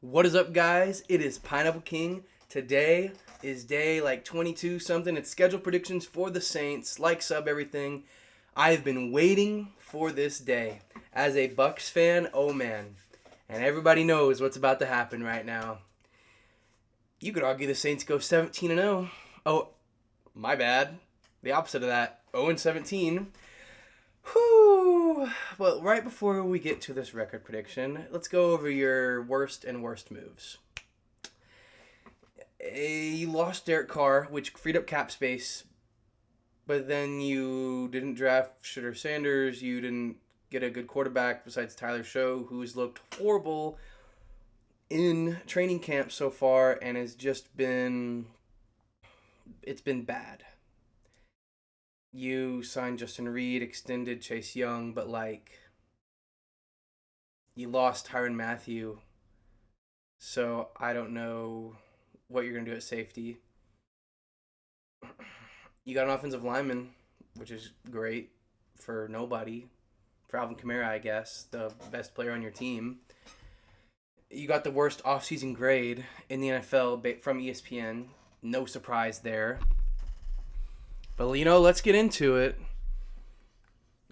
What is up, guys? It is Pineapple King. Today is day 22 something. It's scheduled predictions for the Saints. Like, sub, everything. I've been waiting for this day. As a Bucks fan, oh man. And everybody knows what's about to happen right now. You could argue the Saints go 17-0. Oh, my bad. The opposite of that. 0-17. Whew. Well, right before we get to this record prediction, let's go over your worst and worst moves. You lost Derek Carr, which freed up cap space, but then you didn't draft Shedeur Sanders. You didn't get a good quarterback besides Tyler Show, who's looked horrible in training camp so far and has just been... it's been bad. You signed Justin Reed, extended Chase Young, but you lost Tyrann Mathieu. So I don't know what you're going to do at safety. You got an offensive lineman, which is great for nobody. For Alvin Kamara, I guess, the best player on your team. You got the worst offseason grade in the NFL from ESPN. No surprise there. But, let's get into it.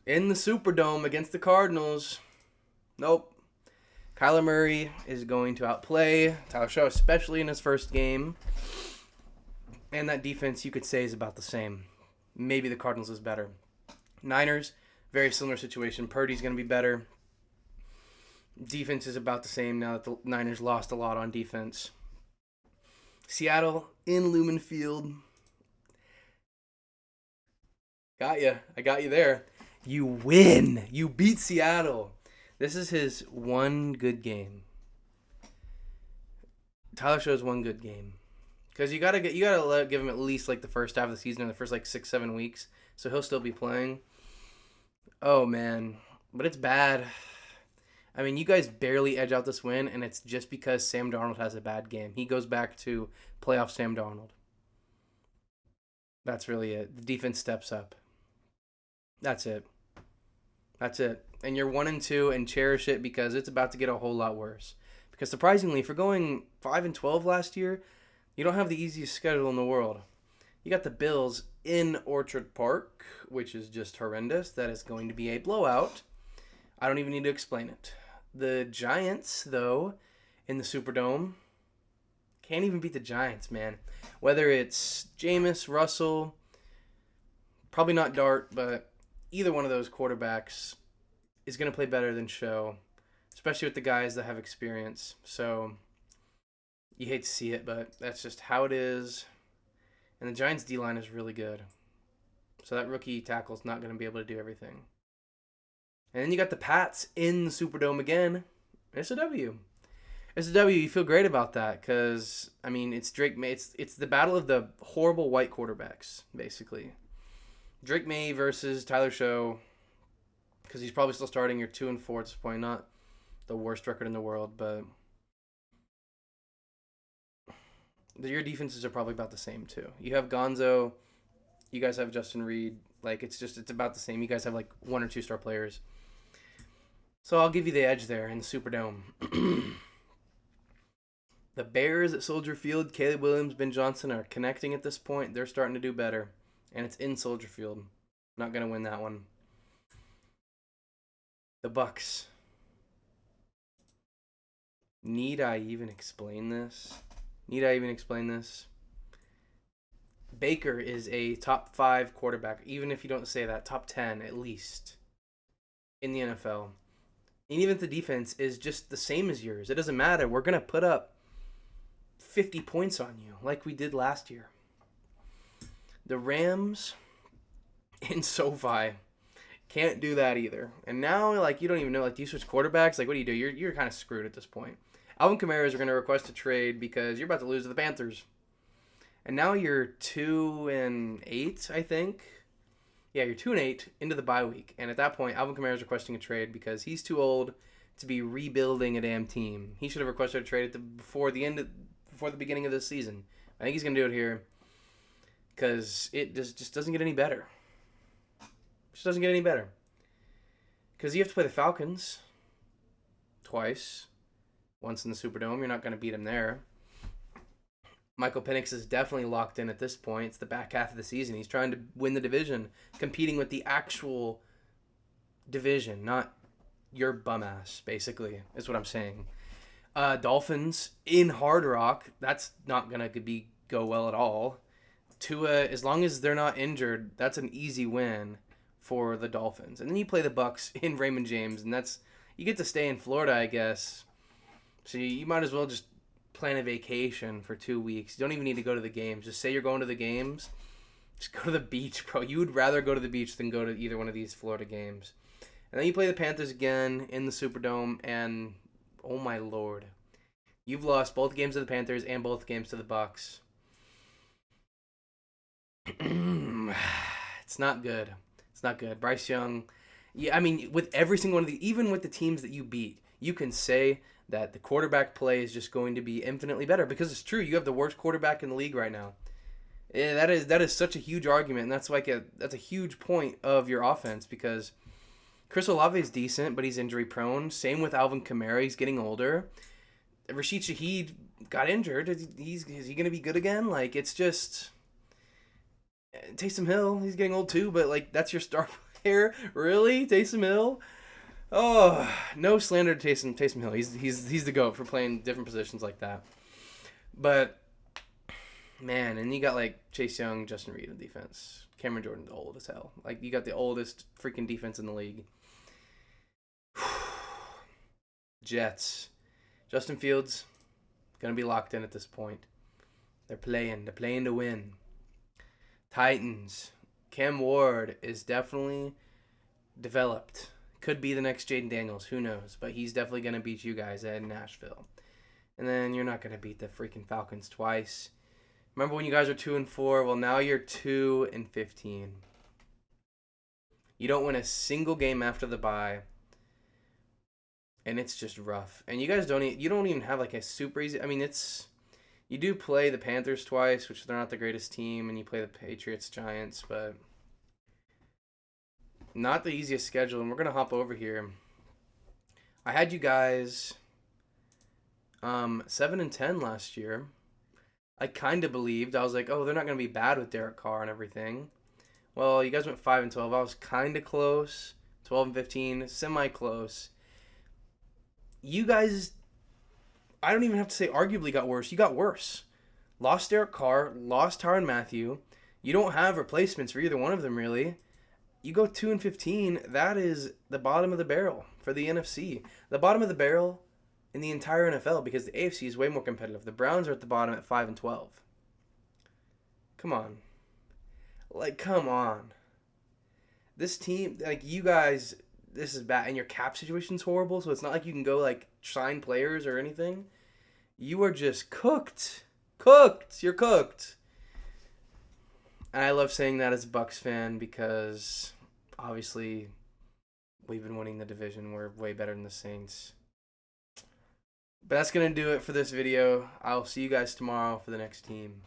In the Superdome against the Cardinals, nope. Kyler Murray is going to outplay Tyler Show, especially in his first game. And that defense, you could say, is about the same. Maybe the Cardinals is better. Niners, very similar situation. Purdy's going to be better. Defense is about the same now that the Niners lost a lot on defense. Seattle in Lumen Field. Got you. I got you there. You win. You beat Seattle. This is his one good game. Tyler Show's one good game. Because you gotta give him at least the first half of the season, or the first 6-7 weeks, so he'll still be playing. Oh man, but it's bad. I mean, you guys barely edge out this win, and it's just because Sam Darnold has a bad game. He goes back to playoff Sam Darnold. That's really it. The defense steps up. That's it. And you're 1-2 and cherish it because it's about to get a whole lot worse. Because surprisingly, for going 5-12 last year, you don't have the easiest schedule in the world. You got the Bills in Orchard Park, which is just horrendous. That is going to be a blowout. I don't even need to explain it. The Giants, though, in the Superdome, can't even beat the Giants, man. Whether it's Jameis, Russell, probably not Dart, but either one of those quarterbacks is going to play better than Show, especially with the guys that have experience. So you hate to see it, but that's just how it is. And the Giants' D-line is really good. So that rookie tackle is not going to be able to do everything. And then you got the Pats in the Superdome again. It's a W. It's a W. You feel great about that because, it's Drake May. It's the battle of the horrible white quarterbacks, basically. Drake May versus Tyler Show, because he's probably still starting. You're 2-4 at this point. Not the worst record in the world, but your defenses are probably about the same too. You have Gonzo. You guys have Justin Reed. It's about the same. You guys have 1 or 2 star players. So I'll give you the edge there in the Superdome. The Bears at Soldier Field, Caleb Williams, Ben Johnson are connecting at this point. They're starting to do better. And it's in Soldier Field. Not going to win that one. The Bucks. Need I even explain this? Baker is a top 5 quarterback, even if you don't say that, top 10 at least in the NFL. And even if the defense is just the same as yours, it doesn't matter. We're going to put up 50 points on you like we did last year. The Rams in SoFi can't do that either. And now, you don't even know, do you switch quarterbacks? What do you do? You're kind of screwed at this point. Alvin Kamara are going to request a trade because you're about to lose to the Panthers. And now you're 2-8, I think. Yeah, you're 2-8 into the bye week. And at that point, Alvin Kamara is requesting a trade because he's too old to be rebuilding a damn team. He should have requested a trade before the beginning of this season. I think he's going to do it here because it just doesn't get any better. Because you have to play the Falcons twice. once in the Superdome. You're not going to beat him there. Michael Penix is definitely locked in at this point. It's the back half of the season. He's trying to win the division, competing with the actual division, not your bum ass, basically, is what I'm saying. Dolphins in Hard Rock, that's not going to go well at all. Tua, as long as they're not injured, that's an easy win for the Dolphins. And then you play the Bucks in Raymond James, and you get to stay in Florida, I guess. So you might as well just plan a vacation for 2 weeks. You don't even need to go to the games. Just say you're going to the games. Just go to the beach, bro. You would rather go to the beach than go to either one of these Florida games. And then you play the Panthers again in the Superdome, and oh my lord, you've lost both games to the Panthers and both games to the Bucks. It's not good. It's not good. Bryce Young, yeah, I mean, with every single one of the, even with the teams that you beat, you can say that the quarterback play is just going to be infinitely better because it's true. You have the worst quarterback in the league right now. Yeah, that is such a huge argument, and that's a huge point of your offense because Chris Olave is decent, but he's injury prone. Same with Alvin Kamara. He's getting older. Rashid Shaheed got injured. Is he going to be good again? Like, it's just Taysom Hill. He's getting old too, but like that's your star player, really? Taysom Hill? Oh, no slander to Taysom Hill. He's the GOAT for playing different positions like that. But man, and you got like Chase Young, Justin Reed in defense. Cameron Jordan's old as hell. Like you got the oldest freaking defense in the league. Jets. Justin Fields gonna be locked in at this point. They're playing to win. Titans. Cam Ward is definitely developed. Could be the next Jaden Daniels. Who knows? But he's definitely going to beat you guys at Nashville. And then you're not going to beat the freaking Falcons twice. Remember when you guys were 2-4? Well, now you're 2-15. You don't win a single game after the bye. And it's just rough. And you guys don't even have like a super easy... I mean, you do play the Panthers twice, which they're not the greatest team, and you play the Patriots, Giants, but not the easiest schedule. And we're going to hop over here. I had you guys 7-10 last year. I kind of believed. I was like, oh, they're not going to be bad with Derek Carr and everything. Well, you guys went 5-12. I was kind of close. 12-15, semi-close. You guys, I don't even have to say arguably got worse. You got worse. Lost Derek Carr, lost Tyrann Mathieu. You don't have replacements for either one of them, really. You go 2-15. That is the bottom of the barrel for the NFC. The bottom of the barrel in the entire NFL because the AFC is way more competitive. The Browns are at the bottom at 5-12. Come on. Like, come on. This team, like, you guys, this is bad. And your cap situation's horrible, so it's not like you can go, like, sign players or anything. You are just cooked. Cooked. You're cooked. And I love saying that as a Bucks fan because, obviously, we've been winning the division. We're way better than the Saints. But that's going to do it for this video. I'll see you guys tomorrow for the next team.